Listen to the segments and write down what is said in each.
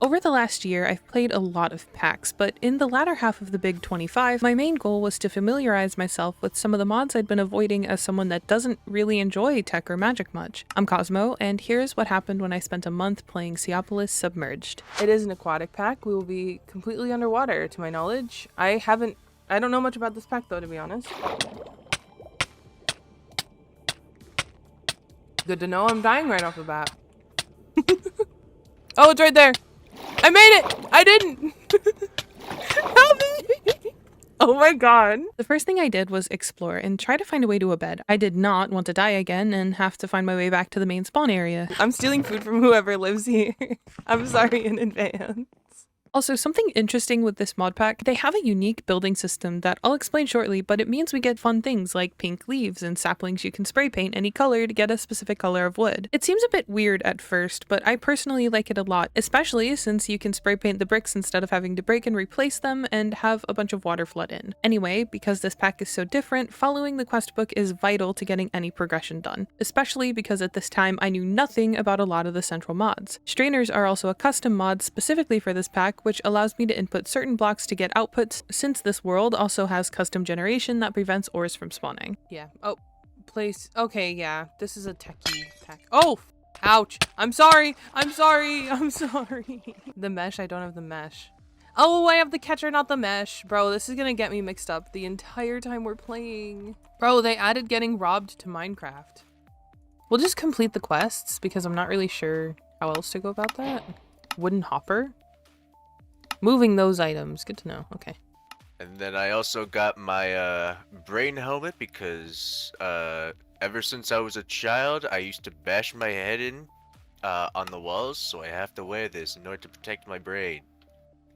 Over the last year, I've played a lot of packs, but in the latter half of the Big 25, my main goal was to familiarize myself with some of the mods I'd been avoiding as someone that doesn't really enjoy tech or magic much. I'm Cosmo, and here's what happened when I spent a month playing Seaopolis Submerged. It is an aquatic pack. We will be completely underwater, to my knowledge. I don't know much about this pack though, to be honest. Good to know I'm dying right off the bat. Oh, it's right there. I made it! I didn't! Help me! Oh my god. The first thing I did was explore and try to find a way to a bed. I did not want to die again and have to find my way back to the main spawn area. I'm stealing food from whoever lives here. I'm sorry in advance. Also, something interesting with this mod pack, they have a unique building system that I'll explain shortly, but it means we get fun things like pink leaves and saplings you can spray paint any color to get a specific color of wood. It seems a bit weird at first, but I personally like it a lot, especially since you can spray paint the bricks instead of having to break and replace them and have a bunch of water flood in. Anyway, because this pack is so different, following the quest book is vital to getting any progression done, especially because at this time I knew nothing about a lot of the central mods. Strainers are also a custom mod specifically for this pack, which allows me to input certain blocks to get outputs, since this world also has custom generation that prevents ores from spawning. Yeah. Oh, place. Okay, yeah. This is a techie pack. Oh! Ouch! I'm sorry! I'm sorry! I'm sorry! The mesh? I don't have the mesh. Oh, I have the catcher, not the mesh. Bro, this is gonna get me mixed up the entire time we're playing. Bro, they added getting robbed to Minecraft. We'll just complete the quests, because I'm not really sure how else to go about that. Wooden hopper? Moving those items. Good to know. Okay. And then I also got my brain helmet because ever since I was a child, I used to bash my head in on the walls, so I have to wear this in order to protect my brain.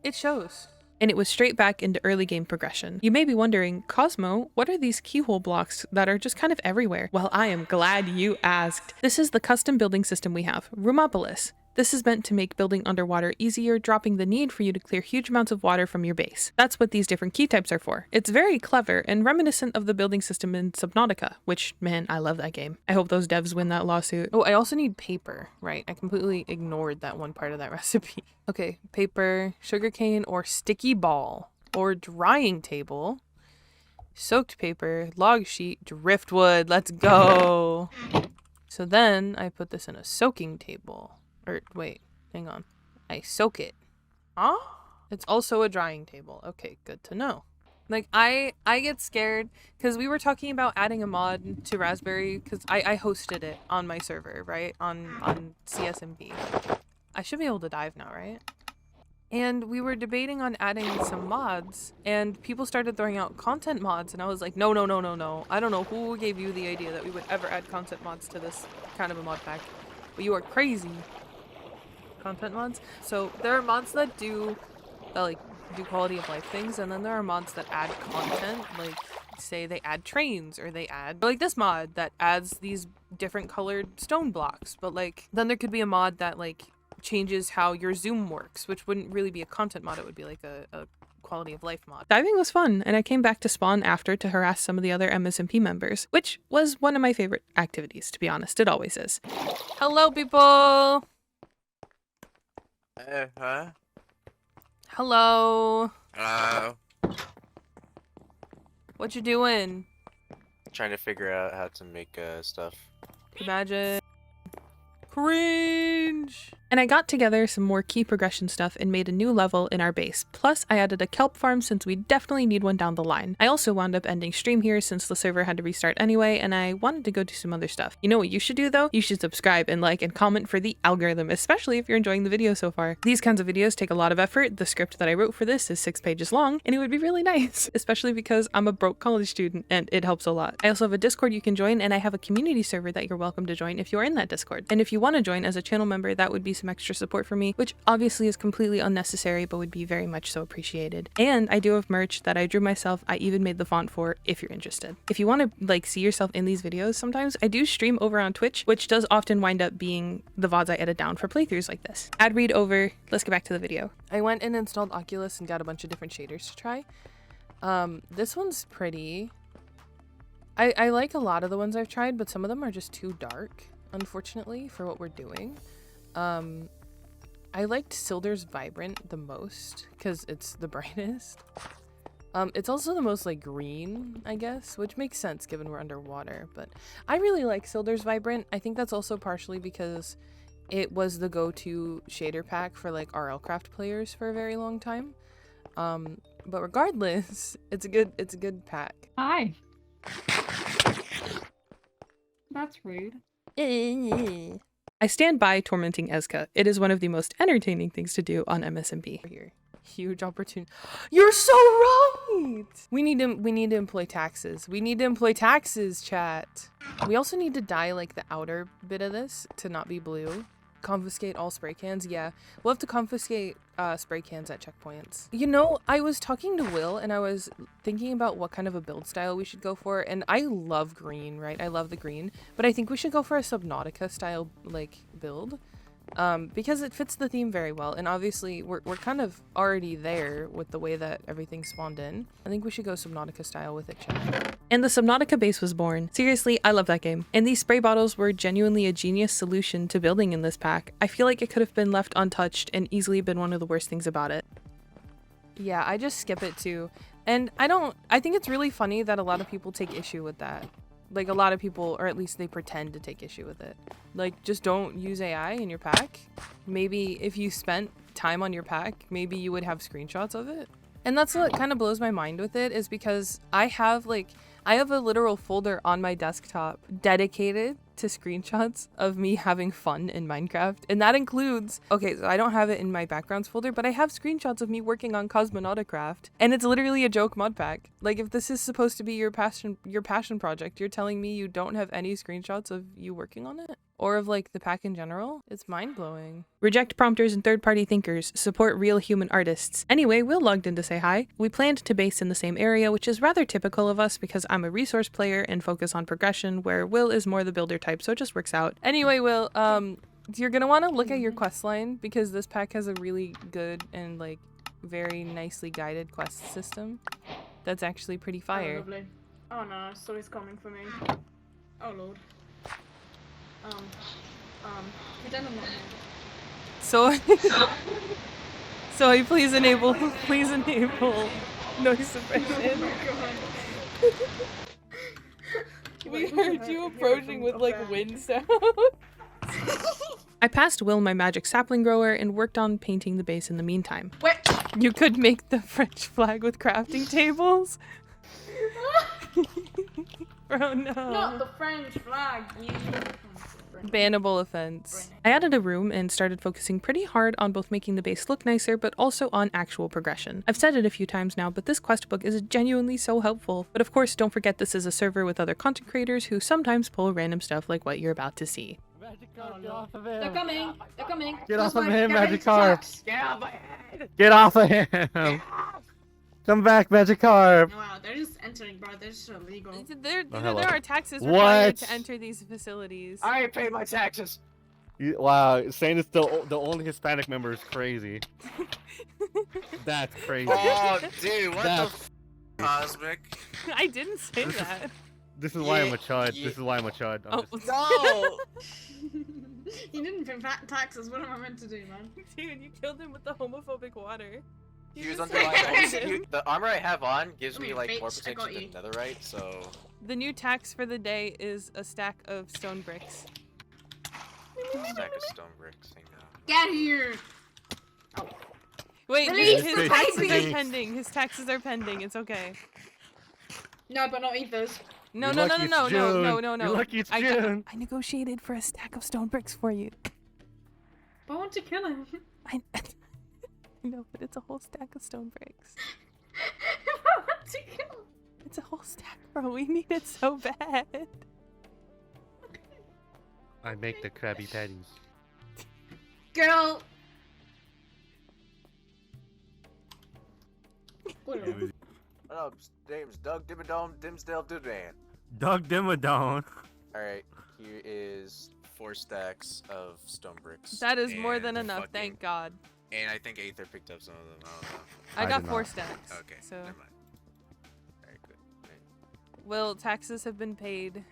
It shows. And it was straight back into early game progression. You may be wondering, Cosmo, what are these keyhole blocks that are just kind of everywhere? Well, I am glad you asked. This is the custom building system we have, Seaopolis. This is meant to make building underwater easier, dropping the need for you to clear huge amounts of water from your base. That's what these different key types are for. It's very clever and reminiscent of the building system in Subnautica, which, man, I love that game. I hope those devs win that lawsuit. Oh, I also need paper, right? I completely ignored that one part of that recipe. Okay, paper, sugarcane, or sticky ball, or drying table, soaked paper, log sheet, driftwood, let's go! So then I put this in a soaking table. Or wait, hang on. I soak it. Huh? It's also a drying table. Okay, good to know. Like, I get scared because we were talking about adding a mod to Raspberry because I hosted it on my server, right? On CSMP. I should be able to dive now, right? And we were debating on adding some mods, and people started throwing out content mods, and I was like, no. I don't know who gave you the idea that we would ever add content mods to this kind of a mod pack, but you are crazy. Content mods. So there are mods that do quality of life things, and then there are mods that add content, like say they add trains, or they add like this mod that adds these different colored stone blocks. But like then there could be a mod that like changes how your zoom works, which wouldn't really be a content mod, it would be like a quality of life mod. Diving was fun, and I came back to spawn after to harass some of the other MSMP members, which was one of my favorite activities, to be honest. It always is. Hello people. Huh? Hello. Hello. What you doing? Trying to figure out how to make stuff. Imagine. Cringe! And I got together some more key progression stuff and made a new level in our base. Plus, I added a kelp farm since we definitely need one down the line. I also wound up ending stream here since the server had to restart anyway, and I wanted to go do some other stuff. You know what you should do though? You should subscribe and like and comment for the algorithm, especially if you're enjoying the video so far. These kinds of videos take a lot of effort. The script that I wrote for this is 6 pages long, and it would be really nice, especially because I'm a broke college student and it helps a lot. I also have a Discord you can join, and I have a community server that you're welcome to join if you're in that Discord. And if you want to join as a channel member, that would be some extra support for me, which obviously is completely unnecessary, but would be very much so appreciated. And I do have merch that I drew myself. I even made the font for if you're interested. If you want to like see yourself in these videos, sometimes I do stream over on Twitch, which does often wind up being the VODs I edit down for playthroughs like this. Ad read over. Let's get back to the video. I went and installed Oculus and got a bunch of different shaders to try. This one's pretty. I like a lot of the ones I've tried, but some of them are just too dark, unfortunately, for what we're doing. I liked Silder's Vibrant the most because it's the brightest. It's also the most like green, I guess, which makes sense given we're underwater, but I really like Silder's Vibrant. I think that's also partially because it was the go-to shader pack for like RLcraft players for a very long time. But regardless, it's a good pack. Hi. That's rude. I stand by tormenting Ezka. It is one of the most entertaining things to do on MSMP. Here. Huge opportunity. You're so right. We need to employ taxes. We need to employ taxes, chat. We also need to dye like the outer bit of this to not be blue. Confiscate all spray cans. Yeah, we'll have to confiscate spray cans at checkpoints. You know, I was talking to Will and I was thinking about what kind of a build style we should go for, and I love green, right? I love the green, but I think we should go for a Subnautica style like build. Because it fits the theme very well, and obviously we're kind of already there with the way that everything spawned in. I think we should go Subnautica style with it, chat. And the Subnautica base was born. Seriously, I love that game. And these spray bottles were genuinely a genius solution to building in this pack. I feel like it could have been left untouched and easily been one of the worst things about it. Yeah, I just skip it too. And I think it's really funny that a lot of people take issue with that. Like, a lot of people, or at least they pretend to take issue with it. Like, just don't use AI in your pack. Maybe if you spent time on your pack, maybe you would have screenshots of it. And that's what kind of blows my mind with it, is because I have a literal folder on my desktop dedicated to screenshots of me having fun in Minecraft. And that includes, okay, so I don't have it in my backgrounds folder, but I have screenshots of me working on Cosmonautic. And it's literally a joke mod pack. Like, if this is supposed to be your passion project, you're telling me you don't have any screenshots of you working on it? Or of like the pack in general? It's mind-blowing. Reject prompters and third-party thinkers. Support real human artists. Anyway, Will logged in to say hi. We planned to base in the same area, which is rather typical of us because I'm a resource player and focus on progression, where Will is more the builder type, so it just works out. Anyway, Will, you're gonna want to look at your quest line because this pack has a really good and like very nicely guided quest system that's actually pretty fire. Oh, lovely. Oh no, so he's coming for me. Oh lord. Pretend I'm not here. So, so please enable noise suppression. Oh We heard you approaching with like wind sound. I passed Will my magic sapling grower and worked on painting the base in the meantime. Wait! You could make the French flag with crafting tables? Bro, no. Not the French flag, you. Bannable offense. I added a room and started focusing pretty hard on both making the base look nicer, but also on actual progression. I've said it a few times now, but this quest book is genuinely so helpful. But of course, don't forget this is a server with other content creators who sometimes pull random stuff like what you're about to see. Magikarp, get off of him! They're coming! They're coming! Get off of Get him, ready to Magikarp! tax. Get off my head! Get off of him! Come back, Magikarp! Wow, they're just entering, bro. They're just illegal. There hello. are taxes What? required to enter these facilities. I ain't paid my taxes! Wow, saying it's the only Hispanic member is crazy. That's crazy. Oh, dude, what That's- the Cosmic? I didn't say that. This is why I'm a Yeah, chud. yeah. This is why I'm a chud. I'm Oh, just- No! You didn't pay taxes. What am I meant to do, man? dude, you killed him with the homophobic water. He was just under my said- also, the armor I have on gives Come me here, like more bitch, I got protection than netherite, so The new tax for the day is a stack of stone bricks. stack of stone bricks. I know. Get here! Wait, Release his the taxes are baby! pending. His taxes are pending. It's okay. No, but not Ether's. No, You're no, no, lucky no, it's no, June. no, no, no. You're lucky it's I June. negotiated for a stack of stone bricks for you. But I want to kill him. I know, but it's a whole stack of stone bricks. I want to kill him. It's a whole stack, bro. We need it so bad. I make the Krabby Patties. Girl! Whatever. What up? Name's Doug Dimmadome Dimsdale Dudan. Doug Dimmadome. Alright, here is 4 stacks of stone bricks. That is more and than a enough, fucking- thank God. And I think Aether picked up some of them. I don't know. I I got did 4 not. stacks. Okay, So, never mind. Alright, good. Right. Will, taxes have been paid.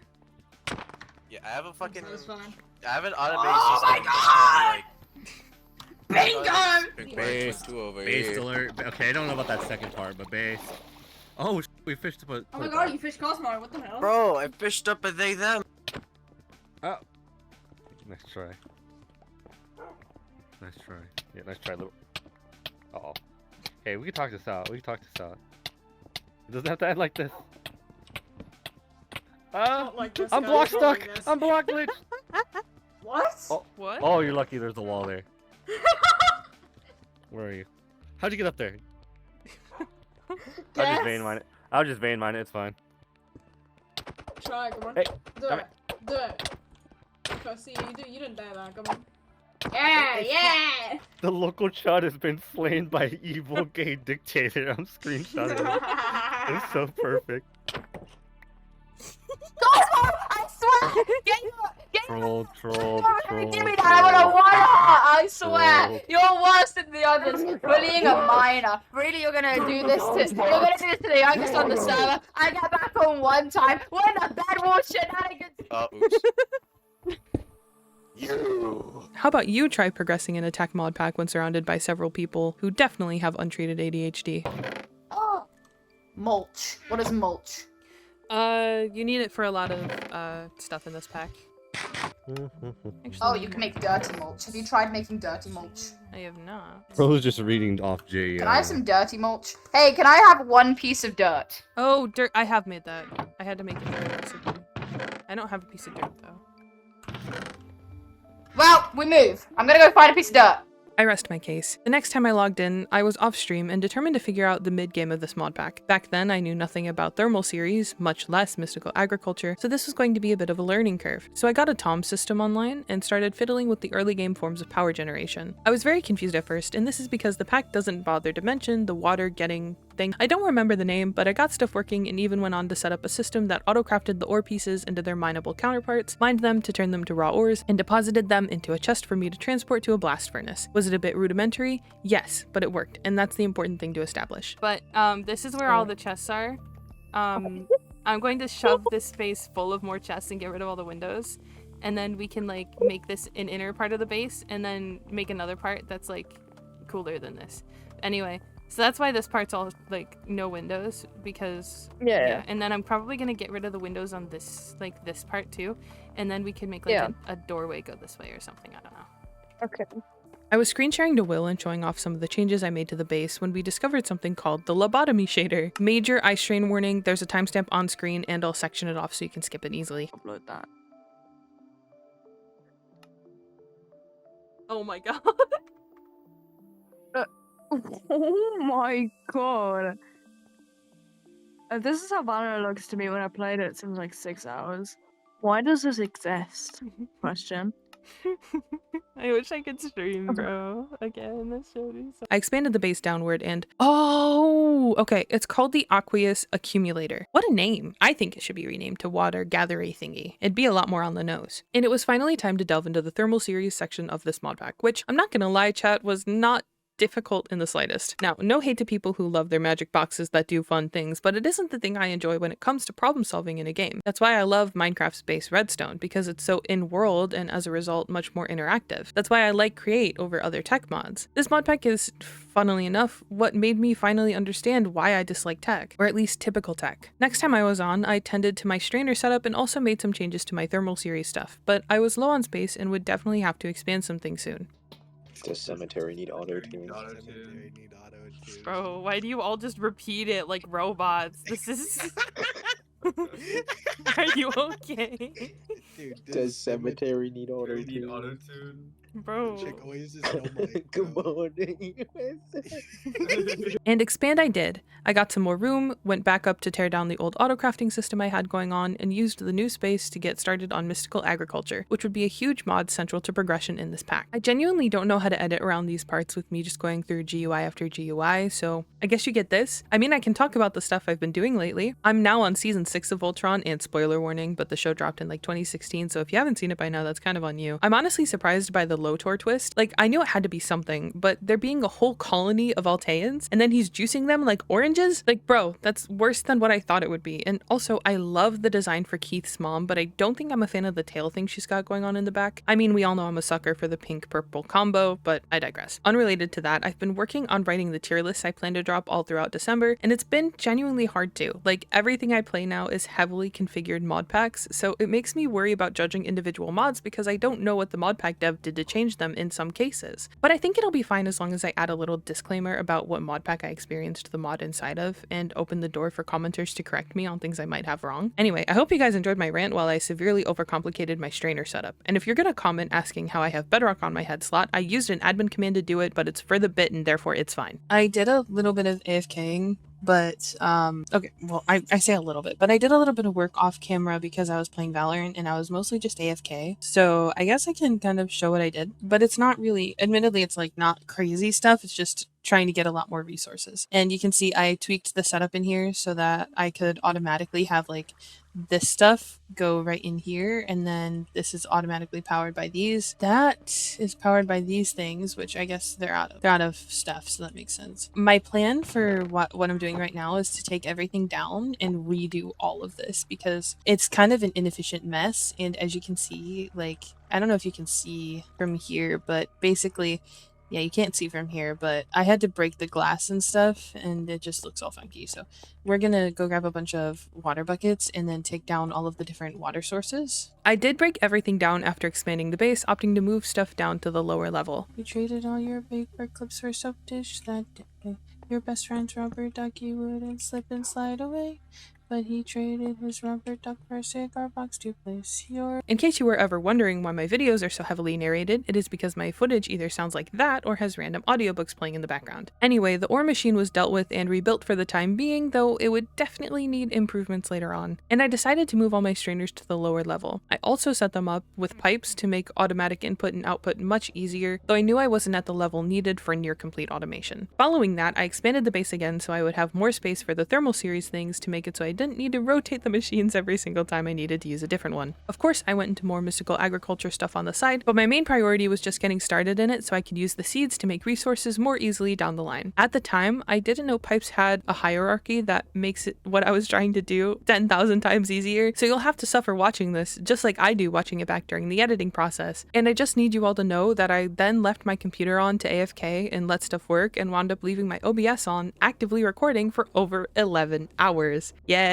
Yeah, I have a fucking. That was fun. I have an automated Oh system. my that's telling me, like, Bingo! Base. Two over Base here. alert. Okay, I don't know about that second part, but base. Oh, we fished up a. Oh my god, you fished Cosmo, what the hell? Bro, I fished up a they them. Oh. Nice try. Nice try. Yeah, nice try, little. Uh oh. Hey, we can talk this out. We can talk this out. It doesn't have to end like this. Not like this, I'm guys, block not stuck. like this. I'm block glitched. What? Oh. What? Oh, you're lucky. There's a wall there. Where are you? How'd you get up there? I'll just vein mine it. I'll just vein mine it. It's fine. Try, come on. Hey, do come it. Do it. Okay, see, you didn't die that, come on. Yeah, yeah! The local chat has been slain by evil gay dictator. I'm screenshotting it. It's so perfect. Cosmo, I swear! Get Troll. give me that! I want a one-heart, I swear! Troll. You're worse than the others. Bullying a minor. Really, you're gonna do this to the youngest on the server? I got back on one time. What in the bed wall shenanigans? Oops. How about you try progressing in attack mod pack when surrounded by several people who definitely have untreated ADHD? Oh. Mulch. What is mulch? You need it for a lot of stuff in this pack. Actually, Oh, you can make dirty mulch. Have you tried making dirty mulch? I have not. Bro's just reading off J. Can I have some dirty mulch? Hey, can I have one piece of dirt? Oh, dirt. I have made that. I had to make it. So I don't have a piece of dirt though. Well, we move. I'm gonna go find a piece of dirt. I rest my case. The next time I logged in, I was off stream and determined to figure out the mid-game of this mod pack. Back then, I knew nothing about thermal series, much less mystical agriculture, so this was going to be a bit of a learning curve. So I got a TOM system online and started fiddling with the early game forms of power generation. I was very confused at first, and this is because the pack doesn't bother to mention the water getting thing. I don't remember the name, but I got stuff working and even went on to set up a system that auto-crafted the ore pieces into their mineable counterparts, mined them to turn them to raw ores, and deposited them into a chest for me to transport to a blast furnace. Was it a bit rudimentary? Yes, but it worked, and that's the important thing to establish. But this is where all the chests are. I'm going to shove this space full of more chests and get rid of all the windows, and then we can like make this an inner part of the base and then make another part that's like cooler than this. Anyway, so that's why this part's all like no windows, because yeah. And then I'm probably gonna get rid of the windows on this like this part too, and then we can make like a doorway go this way or something. I don't know. Okay. I was screen sharing to Will and showing off some of the changes I made to the base when we discovered something called the lobotomy shader. Major eye strain warning, there's a timestamp on screen and I'll section it off so you can skip it easily. Upload that. Oh my god. Oh my god. This is how Valorant looks to me when I played it. It seems like 6 hours. Why does this exist? Question. I wish I could stream, bro. Again, this showed me so. I expanded the base downward and okay, it's called the Aqueous Accumulator. What a name! I think it should be renamed to Water Gathery Thingy. It'd be a lot more on the nose. And it was finally time to delve into the thermal series section of this mod pack, which I'm not gonna lie, chat, was not difficult in the slightest. Now, no hate to people who love their magic boxes that do fun things, but it isn't the thing I enjoy when it comes to problem solving in a game. That's why I love Minecraft's base Redstone, because it's so in-world and as a result much more interactive. That's why I like Create over other tech mods. This mod pack is, funnily enough, what made me finally understand why I dislike tech, or at least typical tech. Next time I was on, I tended to my strainer setup and also made some changes to my thermal series stuff, but I was low on space and would definitely have to expand some things soon. Does cemetery need auto-tune? Bro, why do you all just repeat it like robots? This is... Are you okay? Dude, does cemetery need auto-tune? Bro. Good morning. And expand I did. I got some more room, went back up to tear down the old auto-crafting system I had going on, and used the new space to get started on mystical agriculture, which would be a huge mod central to progression in this pack. I genuinely don't know how to edit around these parts with me just going through GUI after GUI, so I guess you get this. I mean, I can talk about the stuff I've been doing lately. I'm now on season 6 of VOLTRON, and spoiler warning, but the show dropped in like 2016, so if you haven't seen it by now, that's kind of on you. I'm honestly surprised by the Lotor twist. Like, I knew it had to be something, but there being a whole colony of Alteans, and then he's juicing them like oranges? Like, bro, that's worse than what I thought it would be. And also, I love the design for Keith's mom, but I don't think I'm a fan of the tail thing she's got going on in the back. I mean, we all know I'm a sucker for the pink-purple combo, but I digress. Unrelated to that, I've been working on writing the tier lists I plan to drop all throughout December, and it's been genuinely hard to. Like, everything I play now is heavily configured mod packs, so it makes me worry about judging individual mods because I don't know what the mod pack dev did to change them in some cases. But I think it'll be fine as long as I add a little disclaimer about what mod pack I experienced the mod inside of, and open the door for commenters to correct me on things I might have wrong. Anyway, I hope you guys enjoyed my rant while I severely overcomplicated my strainer setup. And if you're gonna comment asking how I have Bedrock on my head slot, I used an admin command to do it, but it's for the bit and therefore it's fine. I did a little bit of AFKing, but okay, well, I say a little bit, but I did a little bit of work off camera because I was playing Valorant and I was mostly just AFK. So I guess I can kind of show what I did, but it's not really, admittedly, it's like not crazy stuff. It's just trying to get a lot more resources. And you can see I tweaked the setup in here so that I could automatically have like this stuff go right in here, and then this is automatically powered by these. That is powered by these things, which I guess they're out of stuff, so that makes sense. My plan for what I'm doing right now is to take everything down and redo all of this because it's kind of an inefficient mess. And as you can see, like, I don't know if you can see from here, but basically, yeah, you can't see from here, but I had to break the glass and stuff, and it just looks all funky. So we're gonna go grab a bunch of water buckets and then take down all of the different water sources. I did break everything down after expanding the base, opting to move stuff down to the lower level. You traded all your paper clips for soap dish that day. Your best friend's rubber ducky wouldn't slip and slide away, but he traded his rubber duck for a cigar box to place your... In case you were ever wondering why my videos are so heavily narrated, it is because my footage either sounds like that or has random audiobooks playing in the background. Anyway, the ore machine was dealt with and rebuilt for the time being, though it would definitely need improvements later on. And I decided to move all my strainers to the lower level. I also set them up with pipes to make automatic input and output much easier, though I knew I wasn't at the level needed for near complete automation. Following that, I expanded the base again so I would have more space for the thermal series things to make it so I didn't need to rotate the machines every single time I needed to use a different one. Of course, I went into more mystical agriculture stuff on the side, but my main priority was just getting started in it so I could use the seeds to make resources more easily down the line. At the time, I didn't know pipes had a hierarchy that makes it what I was trying to do 10,000 times easier, so you'll have to suffer watching this, just like I do watching it back during the editing process. And I just need you all to know that I then left my computer on to AFK and let stuff work and wound up leaving my OBS on, actively recording for over 11 hours. Yay!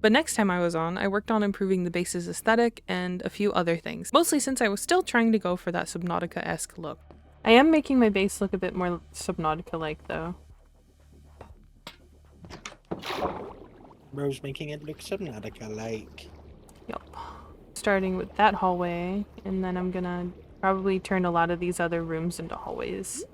But next time I was on, I worked on improving the base's aesthetic and a few other things, mostly since I was still trying to go for that Subnautica-esque look. I am making my base look a bit more Subnautica-like though. Bro's making it look Subnautica-like. Yup. Starting with that hallway, and then I'm gonna probably turn a lot of these other rooms into hallways.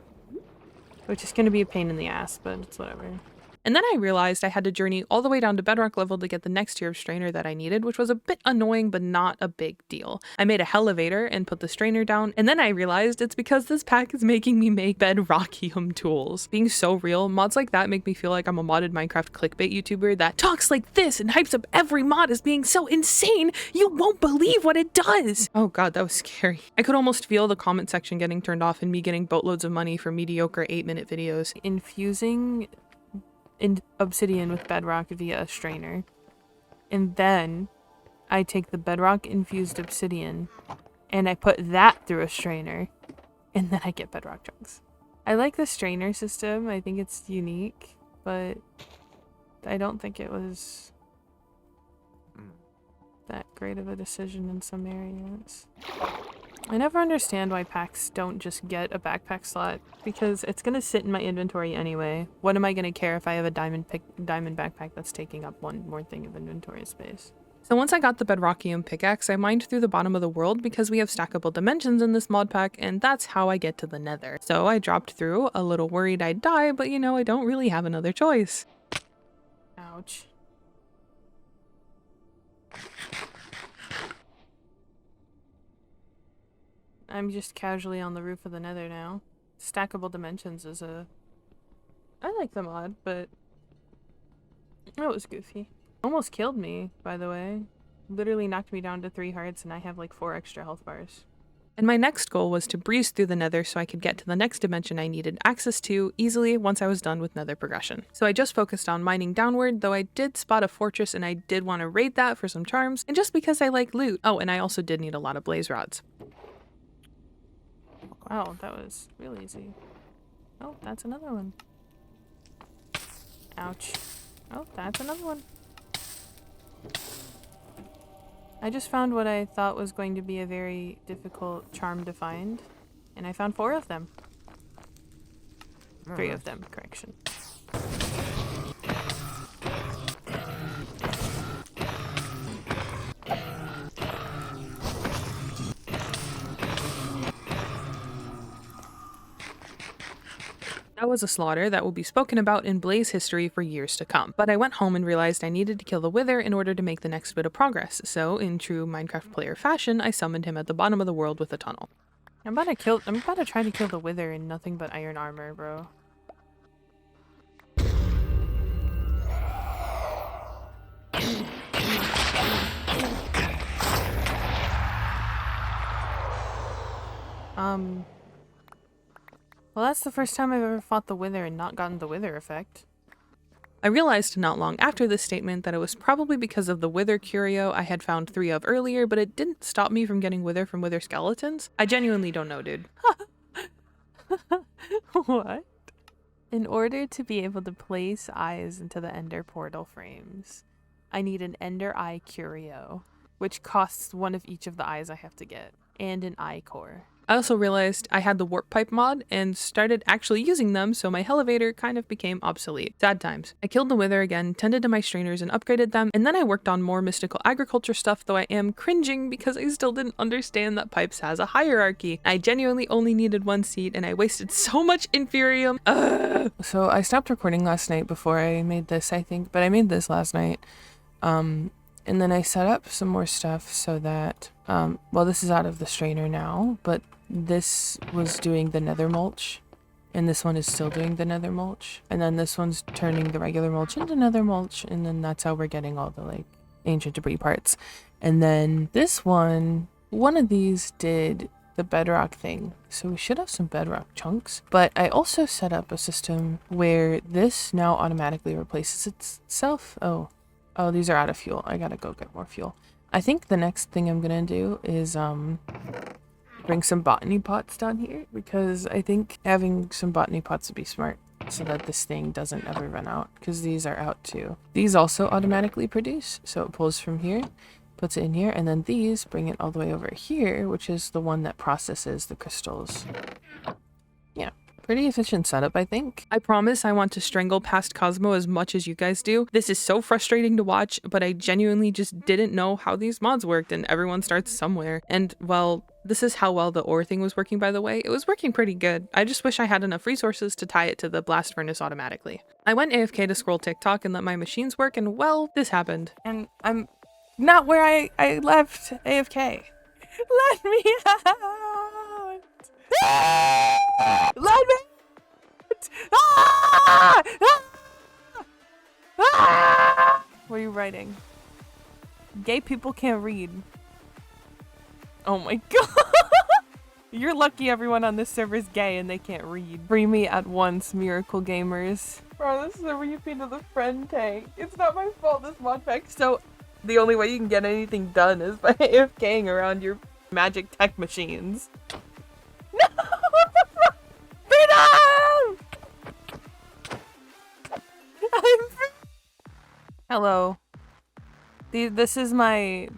Which is gonna be a pain in the ass, but it's whatever. And then I realized I had to journey all the way down to bedrock level to get the next tier of strainer that I needed, which was a bit annoying, but not a big deal. I made a Hellevator and put the strainer down, and then I realized it's because this pack is making me make bedrockium tools. Being so real, mods like that make me feel like I'm a modded Minecraft clickbait YouTuber that talks like this and hypes up every mod as being so insane, you won't believe what it does! Oh god, that was scary. I could almost feel the comment section getting turned off and me getting boatloads of money for mediocre 8-minute videos. Infusing in obsidian with bedrock via a strainer, and then I take the bedrock infused obsidian and I put that through a strainer, and then I get bedrock chunks. I like the strainer system. I think it's unique, but I don't think it was that great of a decision in some areas. I never understand why packs don't just get a backpack slot, because it's gonna sit in my inventory anyway. What am I gonna care if I have a diamond backpack that's taking up one more thing of inventory space? So once I got the bedrockium pickaxe, I mined through the bottom of the world because we have stackable dimensions in this mod pack, and that's how I get to the nether. So I dropped through, a little worried I'd die, but you know, I don't really have another choice. Ouch. I'm just casually on the roof of the nether now. Stackable dimensions is a... I like the mod, but... That was goofy. Almost killed me, by the way. Literally knocked me down to 3 hearts and I have like 4 extra health bars. And my next goal was to breeze through the nether so I could get to the next dimension I needed access to easily once I was done with nether progression. So I just focused on mining downward, though I did spot a fortress and I did want to raid that for some charms, and just because I like loot. Oh, and I also did need a lot of blaze rods. Wow, that was real easy. Oh, that's another one. Ouch. Oh, that's another one. I just found what I thought was going to be a very difficult charm to find, and I found 4 of them. 3 of them, correction. That was a slaughter that will be spoken about in Blaze history for years to come. But I went home and realized I needed to kill the Wither in order to make the next bit of progress. So, in true Minecraft player fashion, I summoned him at the bottom of the world with a tunnel. I'm about to try to kill the Wither in nothing but iron armor, bro. Well, that's the first time I've ever fought the Wither and not gotten the Wither effect. I realized not long after this statement that it was probably because of the Wither curio I had found 3 of earlier, but it didn't stop me from getting Wither from Wither skeletons. I genuinely don't know, dude. What? In order to be able to place eyes into the Ender portal frames, I need an Ender Eye curio, which costs 1 of each of the eyes I have to get, and an eye core. I also realized I had the warp pipe mod and started actually using them, so my elevator kind of became obsolete. Sad times. I killed the Wither again, tended to my strainers and upgraded them, and then I worked on more mystical agriculture stuff, though I am cringing because I still didn't understand that pipes has a hierarchy. I genuinely only needed 1 seed and I wasted so much inferium. Ugh. So I stopped recording last night before I made this, I think, but I made this last night. And then I set up some more stuff so that, well, this is out of the strainer now, but this was doing the nether mulch, and this one is still doing the nether mulch, and then this one's turning the regular mulch into nether mulch, and then that's how we're getting all the, like, ancient debris parts. And then this one of these did the bedrock thing, so we should have some bedrock chunks. But I also set up a system where this now automatically replaces itself. Oh, these are out of fuel. I gotta go get more fuel. I think the next thing I'm gonna do is bring some botany pots down here, because I think having some botany pots would be smart so that this thing doesn't ever run out, because these are out too. These also automatically produce, so it pulls from here, puts it in here, and then these bring it all the way over here, which is the one that processes the crystals. Yeah. Pretty efficient setup, I think. I promise I want to strangle past Cosmo as much as you guys do. This is so frustrating to watch, but I genuinely just didn't know how these mods worked, and everyone starts somewhere. And, well, this is how well the ore thing was working, by the way. It was working pretty good. I just wish I had enough resources to tie it to the blast furnace automatically. I went AFK to scroll TikTok and let my machines work, and, well, this happened. And I'm not where I left AFK. Let me out! Let me out! Ah! Ah! What are you writing? Gay people can't read. Oh my god! You're lucky everyone on this server is gay and they can't read. Free me at once, miracle gamers. Bro, this is a repeat of the friend tank. It's not my fault this mod pack. So the only way you can get anything done is by AFKing around your magic tech machines. No! Freedom! I'm free. Hello. This is my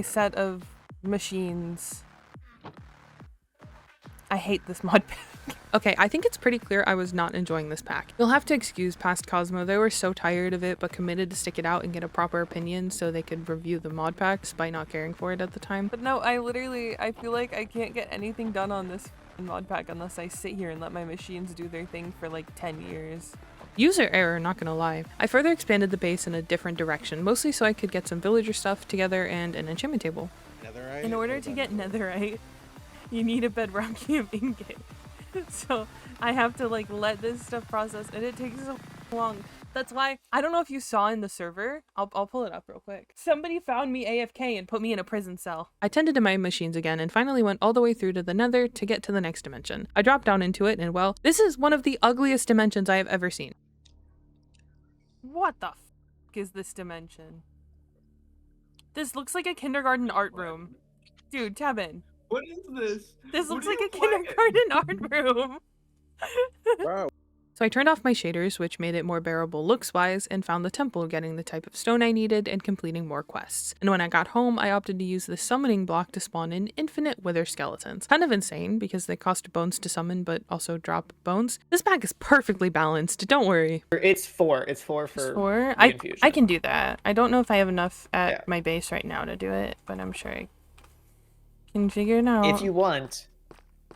set of machines. I hate this mod pack. Okay, I think it's pretty clear I was not enjoying this pack. You'll have to excuse past Cosmo. They were so tired of it, but committed to stick it out and get a proper opinion so they could review the mod pack despite not caring for it at the time. But no, I feel like I can't get anything done on this mod pack unless I sit here and let my machines do their thing for like 10 years. User error, not gonna lie. I further expanded the base in a different direction, mostly so I could get some villager stuff together and an enchantment table. Netherite? In order to get netherite, you need a bedrockium ingot. So I have to like let this stuff process, and it takes long. That's why I don't know if you saw in the server. I'll pull it up real quick. Somebody found me AFK and put me in a prison cell. I tended to my machines again and finally went all the way through to the nether to get to the next dimension. I dropped down into it and well, this is one of the ugliest dimensions I have ever seen. What the f is this dimension? This looks like a kindergarten art room. Dude, Tevin. What is this? This What looks are like you a kindergarten art room. Bro, So I turned off my shaders, which made it more bearable looks-wise, and found the temple, getting the type of stone I needed and completing more quests. And when I got home, I opted to use the summoning block to spawn in infinite wither skeletons. Kind of insane, because they cost bones to summon, but also drop bones. This pack is perfectly balanced, don't worry. It's 4. It's 4 for Four? the infusion. I can do that. I don't know if I have enough at Yeah. my base right now to do it, but I'm sure I can figure it out. If you want,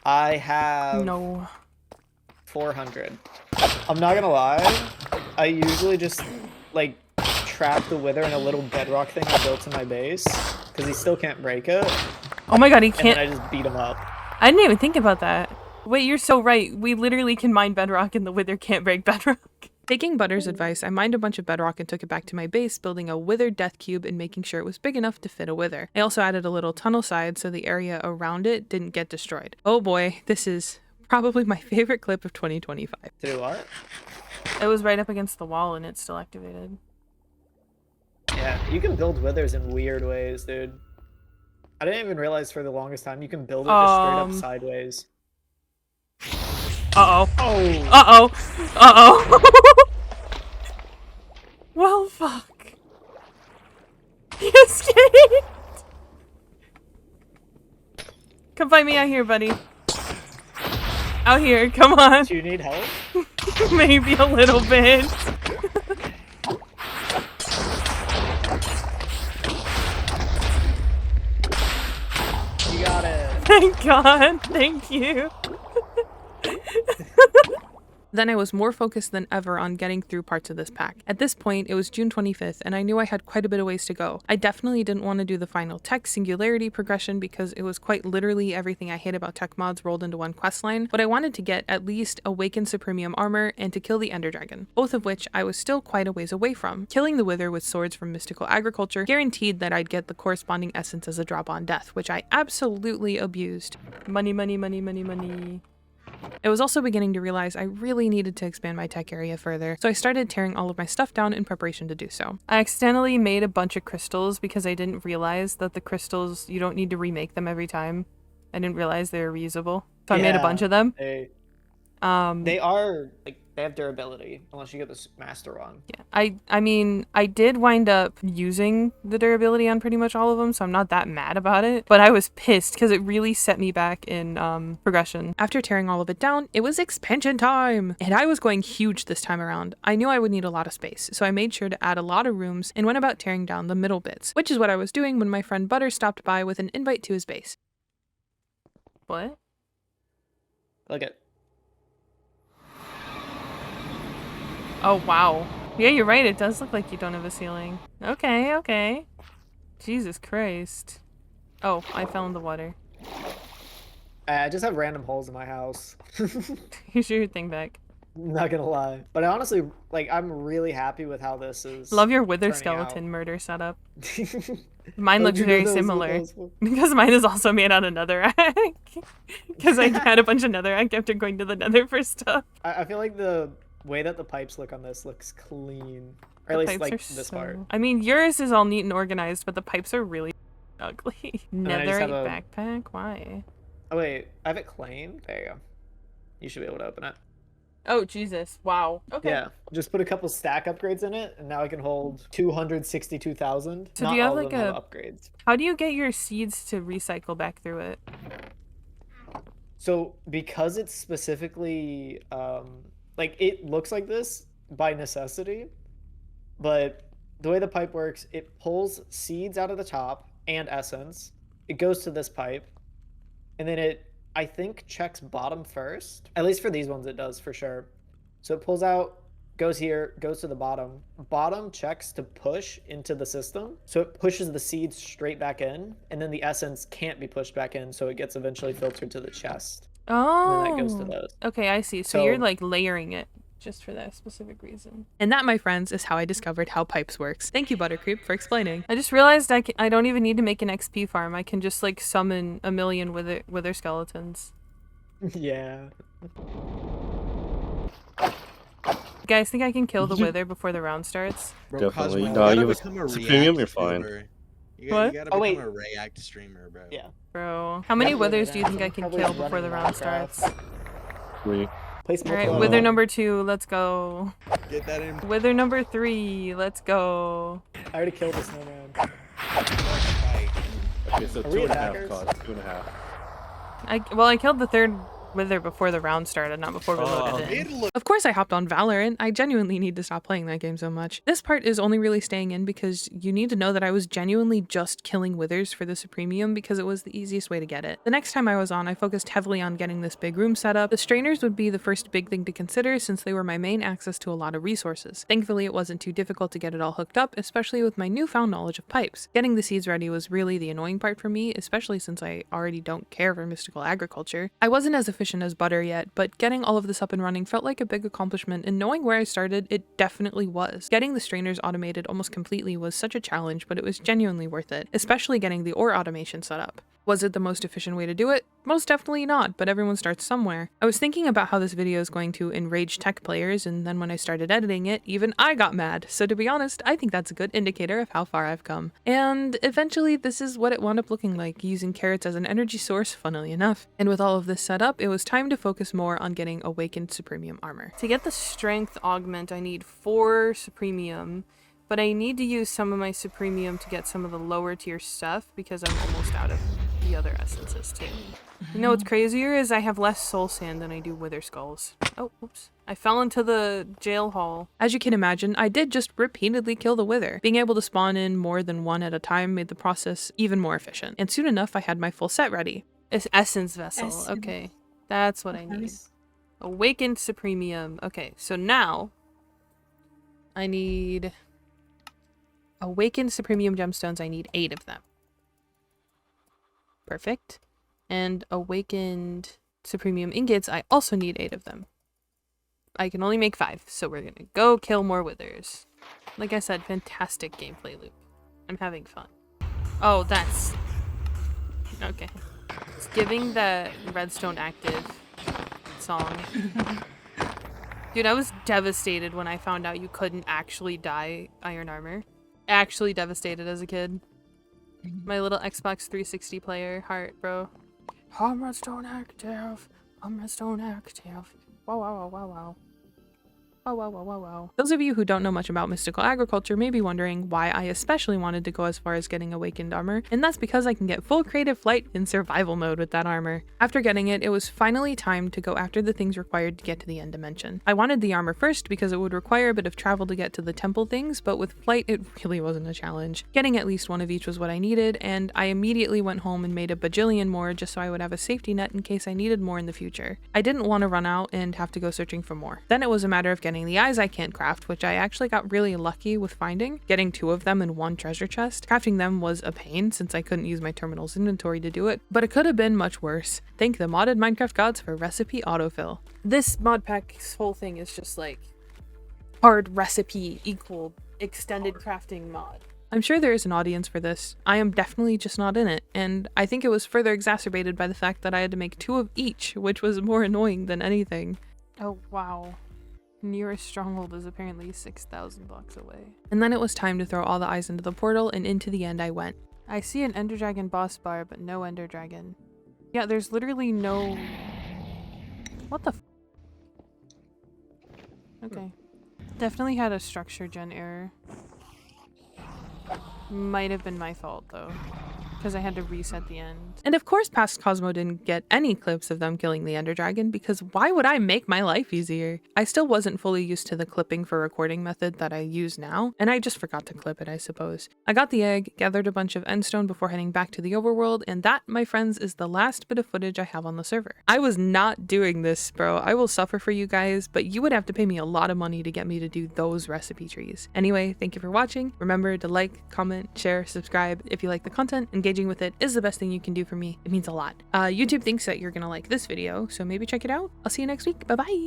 I have No. 400. I'm not gonna lie, I usually just like trap the wither in a little bedrock thing I built in my base because he still can't break it, Oh my god, he and can't. then I just beat him up. I didn't even think about that. Wait, you're so right. We literally can mine bedrock and the wither can't break bedrock. Taking Butter's advice, I mined a bunch of bedrock and took it back to my base, building a wither death cube and making sure it was big enough to fit a wither. I also added a little tunnel side so the area around it didn't get destroyed. Oh boy, this is probably my favorite clip of 2025. To do what? It was right up against the wall and it's still activated. Yeah, you can build withers in weird ways, dude. I didn't even realize for the longest time you can build it just straight up sideways. Uh-oh. Oh! Uh-oh. Uh-oh. Well, fuck. He escaped! Come find me out here, buddy. Out here, come on. Do you need help? Maybe a little bit. You got it. Thank God. Thank you. Then I was more focused than ever on getting through parts of this pack. At this point, it was June 25th, and I knew I had quite a bit of ways to go. I definitely didn't want to do the final tech singularity progression because it was quite literally everything I hate about tech mods rolled into one questline, but I wanted to get at least Awakened Supremium Armor and to kill the Ender Dragon, both of which I was still quite a ways away from. Killing the Wither with swords from Mystical Agriculture guaranteed that I'd get the corresponding essence as a drop on death, which I absolutely abused. Money, money, money, money, money. I was also beginning to realize I really needed to expand my tech area further, so I started tearing all of my stuff down in preparation to do so. I accidentally made a bunch of crystals because I didn't realize that the crystals, you don't need to remake them every time. I didn't realize they were reusable. So I made a bunch of them. They are, like, they have durability, unless you get this master wrong. Yeah, I mean, I did wind up using the durability on pretty much all of them, so I'm not that mad about it. But I was pissed because it really set me back in progression. After tearing all of it down, it was expansion time! And I was going huge this time around. I knew I would need a lot of space, so I made sure to add a lot of rooms and went about tearing down the middle bits, which is what I was doing when my friend Butter stopped by with an invite to his base. What? Look at. Oh, wow. Yeah, you're right. It does look like you don't have a ceiling. Okay, okay. Jesus Christ. Oh, I fell in the water. I just have random holes in my house. Here's your thing back. Not gonna lie. But I honestly, like, I'm really happy with how this is. Love your wither turning skeleton out. murder setup. Mine How'd looks you know very that was what similar. that was for? Because mine is also made out of netherrack. Because I had a bunch of netherrack after going to the nether for stuff. I feel like the way that the pipes look on this looks clean. Or The at least, pipes like, are this so- part. I mean, yours is all neat and organized, but the pipes are really ugly. then I just Netherite have a- backpack? Why? Oh, wait. I have it claimed? There you go. You should be able to open it. Oh, Jesus. Wow. Okay. Yeah. Just put a couple stack upgrades in it, and now I can hold 262,000. So Not do you have, all of like, them have a- upgrades. How do you get your seeds to recycle back through it? So because it's specifically, like, it looks like this by necessity, but the way the pipe works, it pulls seeds out of the top and essence. It goes to this pipe, and then it, I think, checks bottom first. At least for these ones it does, for sure. So it pulls out, goes here, goes to the bottom. Bottom checks to push into the system. So it pushes the seeds straight back in, and then the essence can't be pushed back in, so it gets eventually filtered to the chest. Oh. And then that goes to those. Okay, I see. So you're So- like layering it just for that specific reason. And that, my friends, is how I discovered how pipes works. Thank you, Buttercreep, for explaining. I just realized I don't even need to make an XP farm. I can just like summon a million wither skeletons. Yeah. You guys think I can kill the wither before the round starts? Bro, Definitely. Cosmo, No, you you gotta have become a a premium, you're React fine. streamer. You What? gotta Oh, become wait. a React streamer, bro. Yeah. Bro, how many Definitely withers do you that. think I can Probably kill before running the round Minecraft. starts? 3. Play some Alright, more wither Cosmo. number 2, let's go. Get that in. Wither number 3, let's go. I already killed the snowman. Okay, so Are we 2.5 attackers? cost. 2.5. Well, I killed the third wither before the round started, not before we loaded in. Of course I hopped on Valorant. I genuinely need to stop playing that game so much. This part is only really staying in because you need to know that I was genuinely just killing withers for the Supremium because it was the easiest way to get it. The next time I was on, I focused heavily on getting this big room set up. The strainers would be the first big thing to consider since they were my main access to a lot of resources. Thankfully, it wasn't too difficult to get it all hooked up, especially with my newfound knowledge of pipes. Getting the seeds ready was really the annoying part for me, especially since I already don't care for mystical agriculture. I wasn't as efficient as Butter yet, but getting all of this up and running felt like a big accomplishment, and knowing where I started, it definitely was. Getting the strainers automated almost completely was such a challenge, but it was genuinely worth it, especially getting the ore automation set up. Was it the most efficient way to do it? Most definitely not, but everyone starts somewhere. I was thinking about how this video is going to enrage tech players, and then when I started editing it, even I got mad. So to be honest, I think that's a good indicator of how far I've come. And eventually, this is what it wound up looking like, using carrots as an energy source, funnily enough. And with all of this set up, it was time to focus more on getting Awakened Supremium armor. To get the strength augment, I need 4 Supremium, but I need to use some of my Supremium to get some of the lower tier stuff because I'm almost out of the other essences too. You know what's crazier is I have less soul sand than I do wither skulls. Oh, oops. I fell into the jail hall. As you can imagine, I did just repeatedly kill the wither. Being able to spawn in more than one at a time made the process even more efficient. And soon enough, I had my full set ready. It's Essence Vessel. Okay, that's what I need. Awakened Supremium. Okay, so now I need Awakened Supremium gemstones. I need 8 of them. Perfect. And Awakened Supremium ingots, I also need 8 of them. I can only make 5, so we're gonna go kill more withers. Like I said, fantastic gameplay loop. I'm having fun. Oh, that's... okay. It's giving the redstone active song. Dude, I was devastated when I found out you couldn't actually dye iron armor. Actually devastated as a kid. My little Xbox 360 player heart, bro. Redstone active. Redstone active. Wow, wow, wow, wow, wow. Wow, wow, wow, wow, wow. Those of you who don't know much about mystical agriculture may be wondering why I especially wanted to go as far as getting awakened armor, and that's because I can get full creative flight in survival mode with that armor. After getting it, it was finally time to go after the things required to get to the end dimension. I wanted the armor first because it would require a bit of travel to get to the temple things, but with flight it really wasn't a challenge. Getting at least one of each was what I needed, and I immediately went home and made a bajillion more just so I would have a safety net in case I needed more in the future. I didn't want to run out and have to go searching for more. Then it was a matter of getting the eyes I can't craft, which I actually got really lucky with finding. Getting 2 of them in one treasure chest. Crafting them was a pain since I couldn't use my terminal's inventory to do it, but it could have been much worse. Thank the modded Minecraft gods for recipe autofill. This mod pack's whole thing is just like hard recipe equal extended crafting mod. I'm sure there is an audience for this. I am definitely just not in it, and I think it was further exacerbated by the fact that I had to make 2 of each, which was more annoying than anything. Oh wow. Nearest stronghold is apparently 6,000 blocks away. And then it was time to throw all the eyes into the portal, and into the end I went. I see an Ender Dragon boss bar, but no Ender Dragon. Yeah, there's literally no... What the f... Okay. Definitely had a structure gen error. Might have been my fault though, because I had to reset the end. And of course past Cosmo didn't get any clips of them killing the Ender Dragon, because why would I make my life easier? I still wasn't fully used to the clipping for recording method that I use now, and I just forgot to clip it, I suppose. I got the egg, gathered a bunch of endstone before heading back to the overworld, and that, my friends, is the last bit of footage I have on the server. I was not doing this, bro. I will suffer for you guys, but you would have to pay me a lot of money to get me to do those recipe trees. Anyway, thank you for watching. Remember to like, comment, share, subscribe if you like the content. Engaging with it is the best thing you can do for me. It means a lot. YouTube thinks that you're gonna like this video, so maybe check it out. I'll see you next week. Bye bye.